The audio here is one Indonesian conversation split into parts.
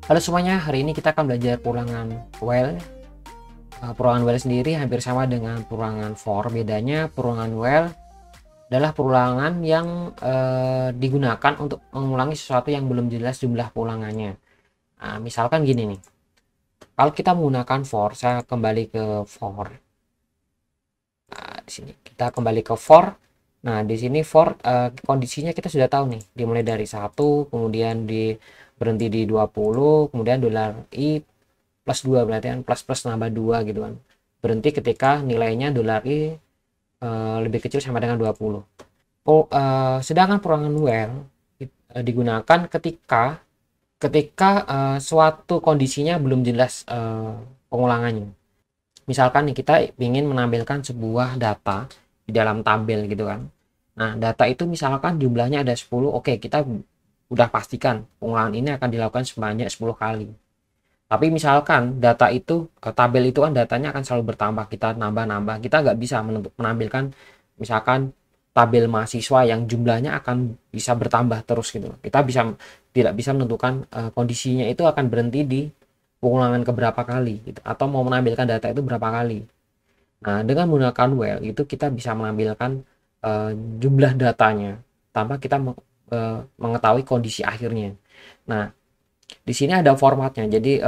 Halo semuanya, hari ini kita akan belajar perulangan while. Perulangan while sendiri hampir sama dengan perulangan for. Bedanya perulangan while adalah perulangan yang digunakan untuk mengulangi sesuatu yang belum jelas jumlah perulangannya. Nah, misalkan gini nih, kalau kita menggunakan for, saya kembali ke for. Nah, di sini kita kembali ke for. Nah, di sini for kondisinya kita sudah tahu nih, dimulai dari 1, kemudian berhenti di 20, kemudian dolar i plus 2, berarti kan plus plus nambah 2 gitu kan. Berhenti ketika nilainya dolar i lebih kecil sama dengan 20. Sedangkan perulangan while digunakan ketika suatu kondisinya belum jelas pengulangannya. Misalkan nih kita ingin menampilkan sebuah data di dalam tabel gitu kan. Nah, data itu misalkan jumlahnya ada 10, oke, kita udah pastikan pengulangan ini akan dilakukan sebanyak 10 kali. Tapi misalkan data itu, tabel itu kan datanya akan selalu bertambah, kita nambah-nambah, kita nggak bisa menampilkan misalkan tabel mahasiswa yang jumlahnya akan bisa bertambah terus gitu. Kita tidak bisa menentukan kondisinya itu akan berhenti di pengulangan keberapa kali gitu, atau mau menampilkan data itu berapa kali. Nah, dengan menggunakan while itu kita bisa menampilkan jumlah datanya tanpa kita mengetahui kondisi akhirnya. Nah, di sini ada formatnya. Jadi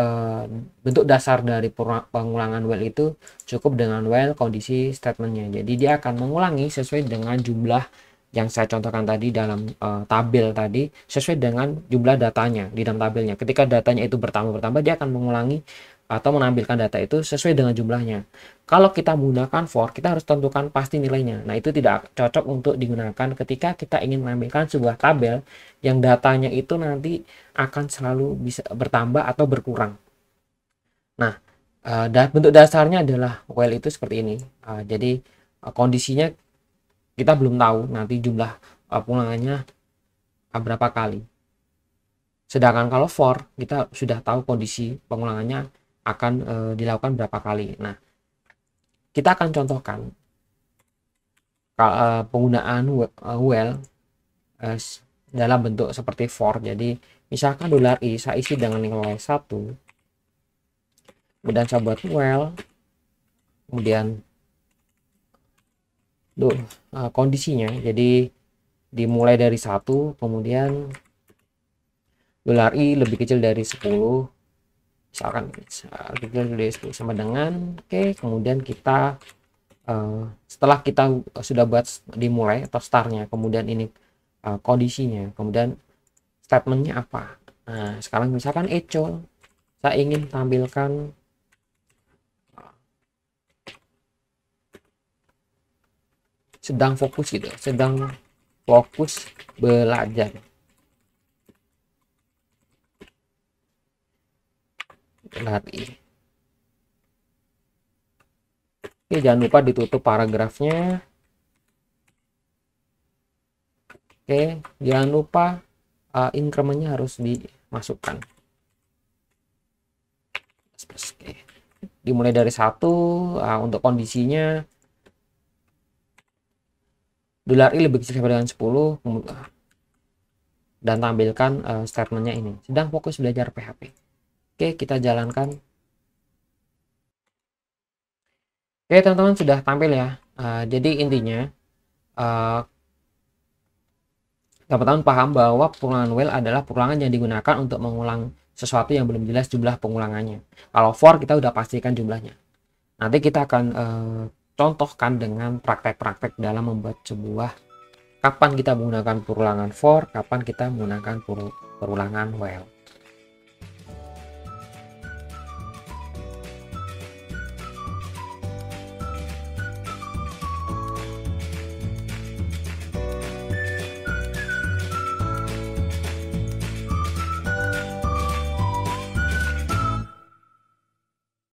bentuk dasar dari pengulangan while itu cukup dengan while kondisi statementnya. Jadi dia akan mengulangi sesuai dengan jumlah yang saya contohkan tadi dalam tabel tadi, sesuai dengan jumlah datanya di dalam tabelnya. Ketika datanya itu bertambah, dia akan mengulangi atau menampilkan data itu sesuai dengan jumlahnya. Kalau kita menggunakan for, kita harus tentukan pasti nilainya. Nah, itu tidak cocok untuk digunakan ketika kita ingin menampilkan sebuah tabel yang datanya itu nanti akan selalu bisa bertambah atau berkurang. Nah, bentuk dasarnya adalah while itu seperti ini. Jadi kondisinya kita belum tahu nanti jumlah pengulangannya berapa kali. Sedangkan kalau for, kita sudah tahu kondisi pengulangannya akan dilakukan berapa kali. Nah, kita akan contohkan penggunaan while dalam bentuk seperti for. Jadi misalkan dolar i saya isi dengan nilai 1, kemudian saya buat while, kemudian kondisinya jadi dimulai dari 1, kemudian dolar i lebih kecil dari 10, misalkan lebih kecil dari 10 sama dengan oke, kemudian kita setelah kita sudah buat dimulai atau startnya, kemudian ini kondisinya, kemudian statementnya apa. Nah, sekarang misalkan echo, saya ingin tampilkan sedang fokus gitu, sedang fokus belajar. Lari. Oke, jangan lupa ditutup paragrafnya. Oke, jangan lupa incrementnya harus dimasukkan. Oke. Dimulai dari 1, untuk kondisinya dolar i lebih kecil dengan 10, dan tampilkan statementnya ini, sedang fokus belajar PHP. Oke, kita jalankan. Oke, teman-teman, sudah tampil ya. Jadi intinya teman-teman paham bahwa perulangan while adalah perulangan yang digunakan untuk mengulang sesuatu yang belum jelas jumlah pengulangannya. Kalau for, kita udah pastikan jumlahnya. Nanti kita akan contohkan dengan praktek-praktek dalam membuat sebuah, kapan kita menggunakan perulangan for, kapan kita menggunakan perulangan while.